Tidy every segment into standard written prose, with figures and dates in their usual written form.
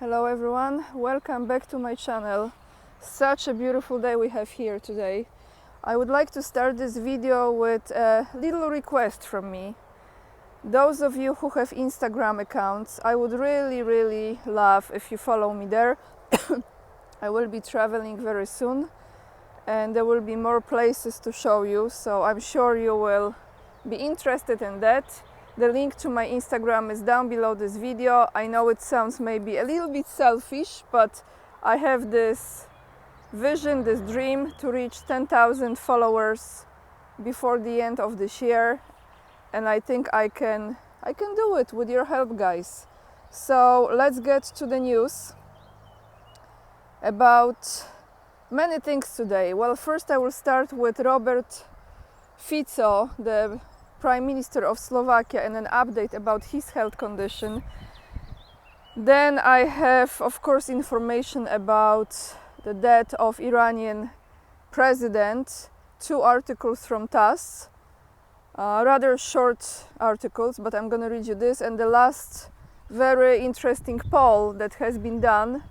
Hello everyone, welcome back to my channel. Such a beautiful day we have here today. I would like to start this video with a little request from me. Those of you who have Instagram accounts, I would really love if you follow me there. I will be traveling very soon and there will be more places to show you, so I'm sure you will be interested in that. The link to my Instagram is down below this video. I know it sounds maybe a little bit selfish, but I have this vision, this dream to reach 10,000 followers before the end of this year, and I think I can do it with your help, guys. So let's get to the news about many things today. Well, first I will start with Robert Fico, the Prime Minister of Slovakia, and an update about his health condition. Then I have, of course, information about the death of Iranian president, 2 articles from TASS, rather short articles, but I'm going to read you this, and the last very interesting poll that has been done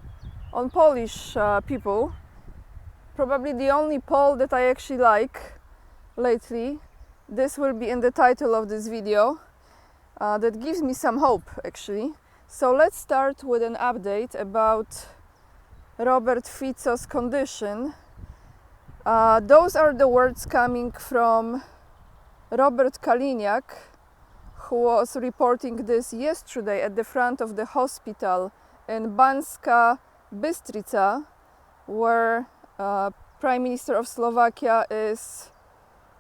on Polish people, probably the only poll that I actually like lately. This will be in the title of this video. That gives me some hope, actually. So let's start with an update about Robert Fico's condition. Those are the words coming from Robert Kaliniak, who was reporting this yesterday at the front of the hospital in Banska Bystrica, where Prime Minister of Slovakia is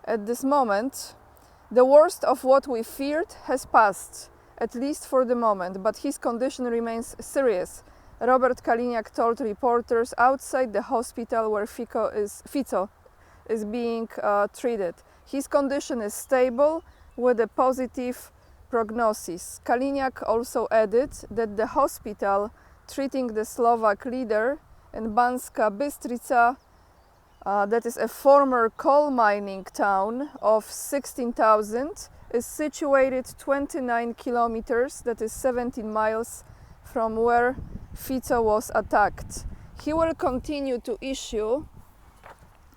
at this moment. The worst of what we feared has passed, at least for the moment, but his condition remains serious, Robert Kaliniak told reporters outside the hospital where Fico is being treated. His condition is stable with a positive prognosis. Kaliniak also added that the hospital treating the Slovak leader in Banska Bystrica, that is a former coal mining town of 16,000, is situated 29 kilometers, that is 17 miles from where Fico was attacked. He will continue to issue,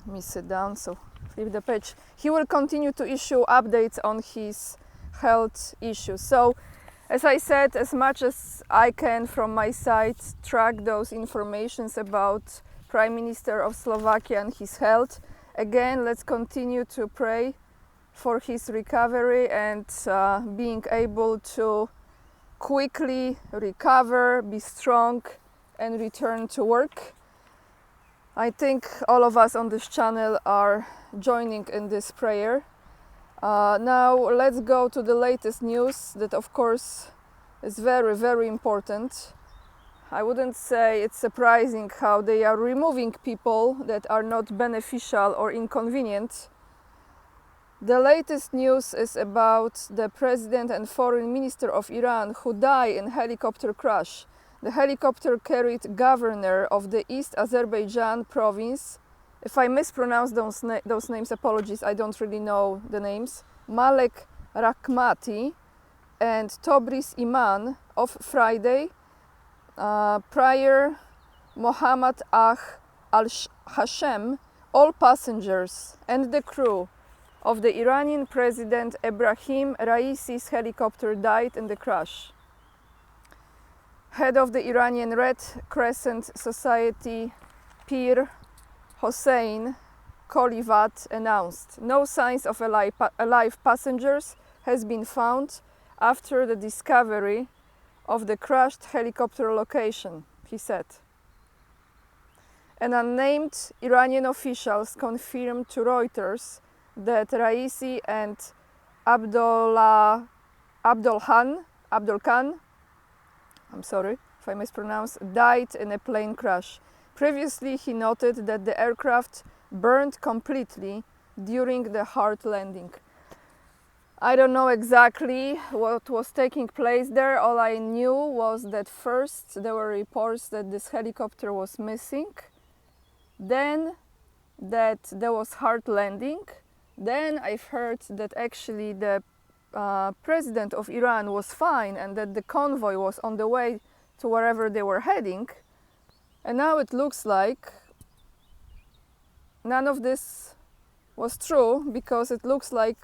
let me sit down, so flip the page. He will continue to issue updates on his health issues. So, as I said, as much as I can from my side, track those informations about Prime Minister of Slovakia and his health. Again, let's continue to pray for his recovery and being able to quickly recover, be strong and return to work. I think all of us on this channel are joining in this prayer. Now let's go to the latest news that, of course, is very important. I wouldn't say it's surprising how they are removing people that are not beneficial or inconvenient. The latest news is about the President and Foreign Minister of Iran who died in helicopter crash. The helicopter carried governor of the East Azerbaijan province. If I mispronounce those names, apologies, I don't really know the names. Malek Rakhmati and Tobris Iman of Friday. Prior Mohammad al-Hashem, all passengers and the crew of the Iranian President Ebrahim Raisi's helicopter died in the crash. Head of the Iranian Red Crescent Society, Pir Hossein Kolivat, announced no signs of alive passengers has been found after the discovery of the crashed helicopter location, he said. An unnamed Iranian officials confirmed to Reuters that Raisi and Abdol Khan, I'm sorry if I mispronounce, died in a plane crash. Previously, he noted that the aircraft burned completely during the hard landing. I don't know exactly what was taking place there. All I knew was that first there were reports that this helicopter was missing, then that there was hard landing, then I've heard that actually the president of Iran was fine and that the convoy was on the way to wherever they were heading. And now it looks like none of this was true, because it looks like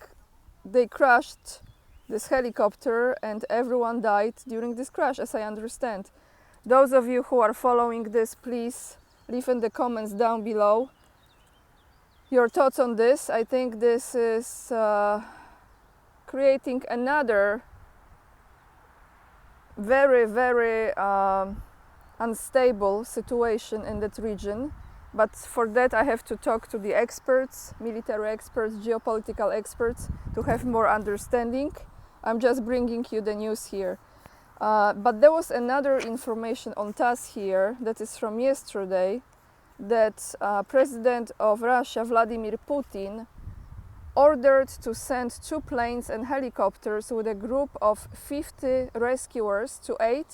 they crashed this helicopter and everyone died during this crash, as I understand. Those of you who are following this, please leave in the comments down below your thoughts on this. I think this is creating another very, very unstable situation in that region. But for that I have to talk to the experts, military experts, geopolitical experts, to have more understanding. I'm just bringing you the news here. But there was another information on TASS here that is from yesterday, that President of Russia, Vladimir Putin, ordered to send 2 planes and helicopters with a group of 50 rescuers to aid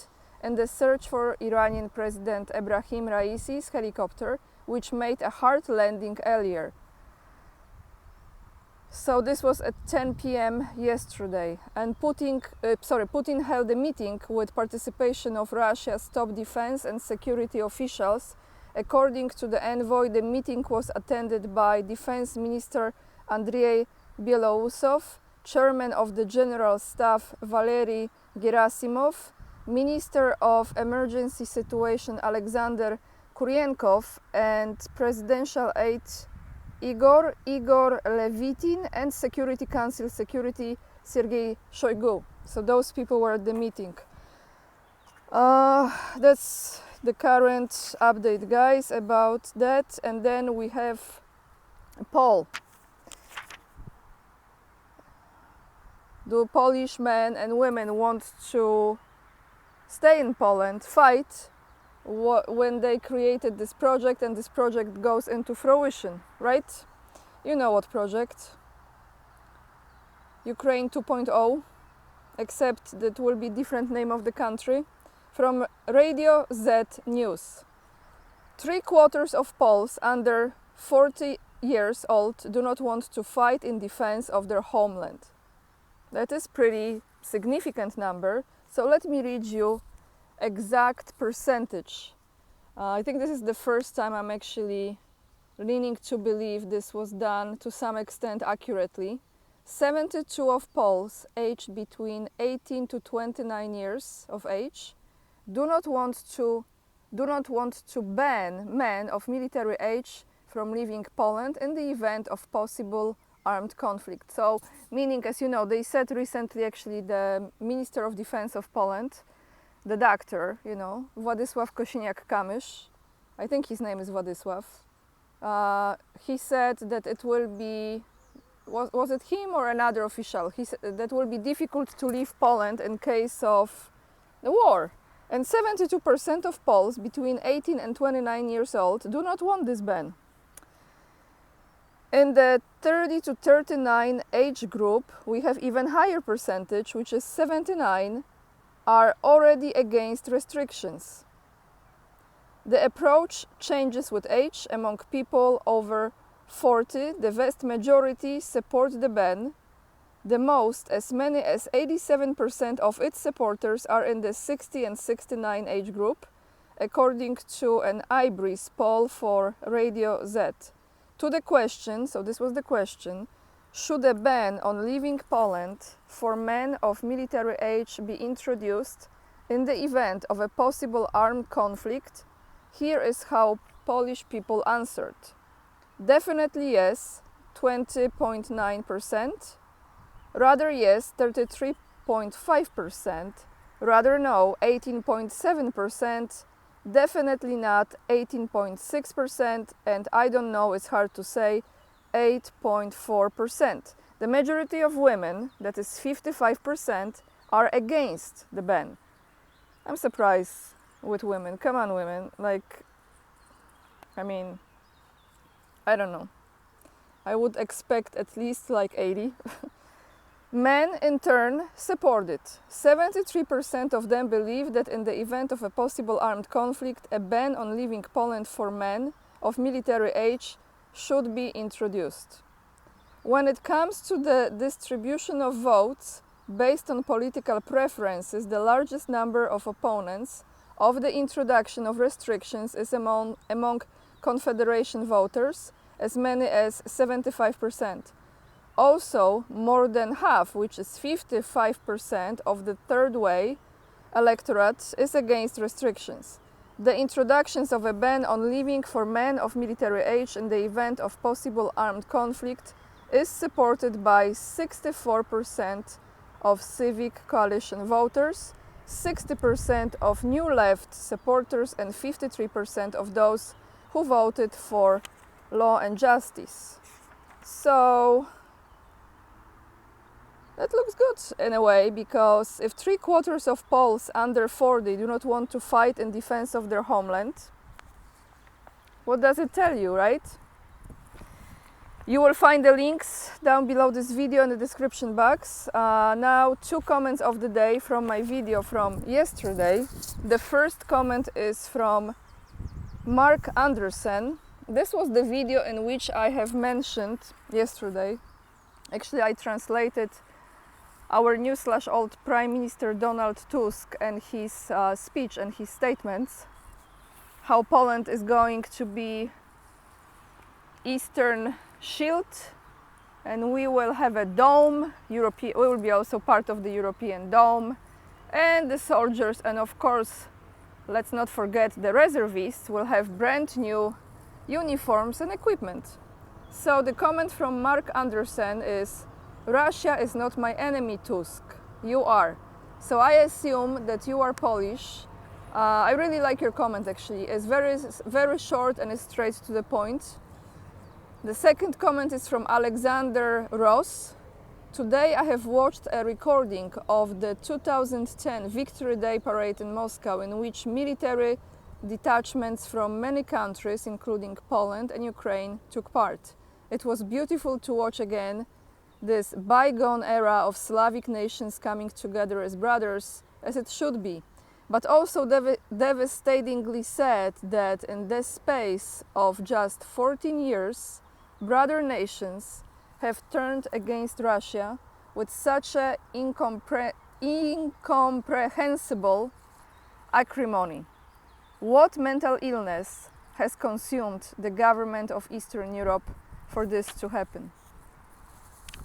in the search for Iranian President Ebrahim Raisi's helicopter, which made a hard landing earlier. So this was at 10 p.m. yesterday, and Putin held a meeting with participation of Russia's top defense and security officials. According to the envoy, the meeting was attended by Defense Minister Andrei Belousov, Chairman of the General Staff Valery Gerasimov, Minister of Emergency Situation Alexander Kuryenkov, and Presidential Aide Igor Levitin, and Security Council Security Sergei Shoigu. So those people were at the meeting. That's the current update, guys, about that. And then we have a poll. Do Polish men and women want to stay in Poland, fight when they created this project, and this project goes into fruition, right? You know what project? Ukraine 2.0, except that will be different name of the country. From Radio Z News. 3/4 of Poles under 40 years old do not want to fight in defense of their homeland. That is pretty significant number. So let me read you exact percentage. I think this is the first time I'm actually leaning to believe this was done to some extent accurately. 72 of Poles aged between 18 to 29 years of age do not want to ban men of military age from leaving Poland in the event of possible armed conflict. So, meaning, as you know, they said recently, actually, the Minister of Defense of Poland, the doctor, you know, Władysław Kosiniak-Kamysz, I think his name is Władysław, he said that it will be, was it him or another official? He said that will be difficult to leave Poland in case of the war. And 72% of Poles between 18 and 29 years old do not want this ban. In the 30 to 39 age group, we have even higher percentage, which is 79, are already against restrictions. The approach changes with age. Among people over 40, the vast majority support the ban. The most, as many as 87% of its supporters, are in the 60 and 69 age group, according to an IBRIS poll for Radio Z. To the question, so this was the question, should a ban on leaving Poland for men of military age be introduced in the event of a possible armed conflict? Here is how Polish people answered. Definitely yes, 20.9%. Rather yes, 33.5%. Rather no, 18.7%. Definitely not, 18.6%. And I don't know, it's hard to say, 8.4%. The majority of women, that is 55%, are against the ban. I'm surprised with women. Come on, women. Like, I mean, I don't know. I would expect at least like 80. Men, in turn, support it. 73% of them believe that in the event of a possible armed conflict, a ban on leaving Poland for men of military age should be introduced. When it comes to the distribution of votes based on political preferences, the largest number of opponents of the introduction of restrictions is among Confederation voters, as many as 75%. Also, more than half, which is 55% of the third way electorate, is against restrictions. The introductions of a ban on leaving for men of military age in the event of possible armed conflict is supported by 64% of Civic Coalition voters, 60% of New Left supporters, and 53% of those who voted for Law and Justice. So that looks good in a way, because if 3/4 of Poles under 40 do not want to fight in defense of their homeland, what does it tell you, right? You will find the links down below this video in the description box. Now, 2 comments of the day from my video from yesterday. The first comment is from Mark Anderson. This was the video in which I have mentioned yesterday. Actually, I translated our new/old Prime Minister Donald Tusk and his speech and his statements, how Poland is going to be Eastern Shield, and we will have a dome. We will be also part of the European dome, and the soldiers, and of course, let's not forget the reservists, will have brand new uniforms and equipment. So the comment from Mark Anderson is, Russia is not my enemy, Tusk. You are. So I assume that you are Polish. I really like your comment, actually. It's very short and it's straight to the point. The second comment is from Alexander Ross. Today I have watched a recording of the 2010 Victory Day parade in Moscow, in which military detachments from many countries, including Poland and Ukraine, took part. It was beautiful to watch again this bygone era of Slavic nations coming together as brothers, as it should be. But also devastatingly sad that in the space of just 14 years, brother nations have turned against Russia with such an incomprehensible acrimony. What mental illness has consumed the government of Eastern Europe for this to happen?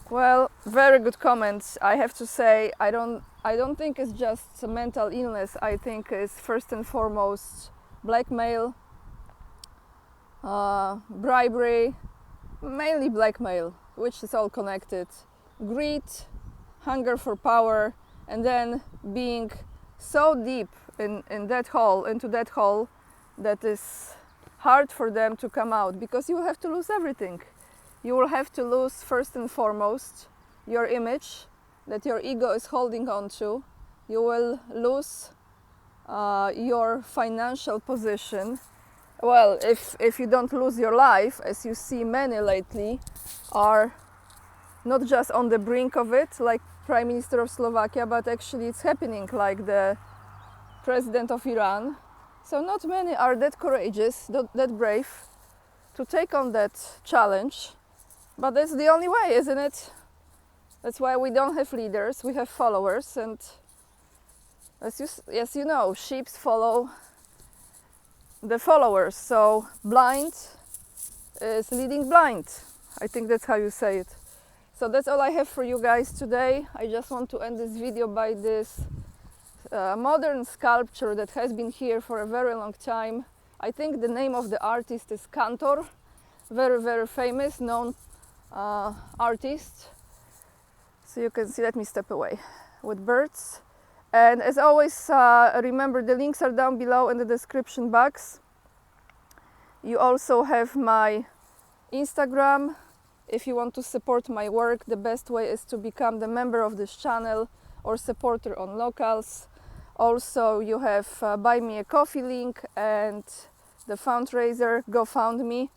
Well, very good comments. I have to say, I don't think it's just a mental illness. I think it's first and foremost blackmail, bribery, mainly blackmail, which is all connected, greed, hunger for power, and then being so deep into that hole that is hard for them to come out, because you will have to lose everything. You will have to lose first and foremost your image that your ego is holding on to. You will lose your financial position. Well, if you don't lose your life, as you see many lately are not just on the brink of it, like Prime Minister of Slovakia, but actually it's happening, like the President of Iran. So not many are that courageous, that brave to take on that challenge. But that's the only way, isn't it? That's why we don't have leaders, we have followers, and as you know, sheep follow the followers, so blind is leading blind. I think that's how you say it. So that's all I have for you guys today. I just want to end this video by this modern sculpture that has been here for a very long time. I think the name of the artist is Kantor, very, very famous, known artist. So you can see, let me step away, with birds. And as always, remember the links are down below in the description box. You also have my Instagram. If you want to support my work, the best way is to become the member of this channel or supporter on Locals. Also, you have Buy Me a Coffee link and the fundraiser GoFundMe.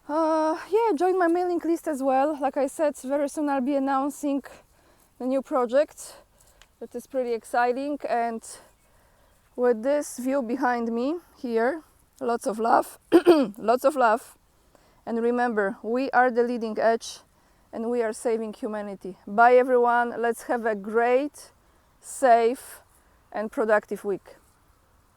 Yeah, join my mailing list as well. Like I said, very soon I'll be announcing the new project. That is pretty exciting, and with this view behind me here, lots of love, lots of love. And remember, we are the leading edge and we are saving humanity. Bye everyone, let's have a great, safe and productive week.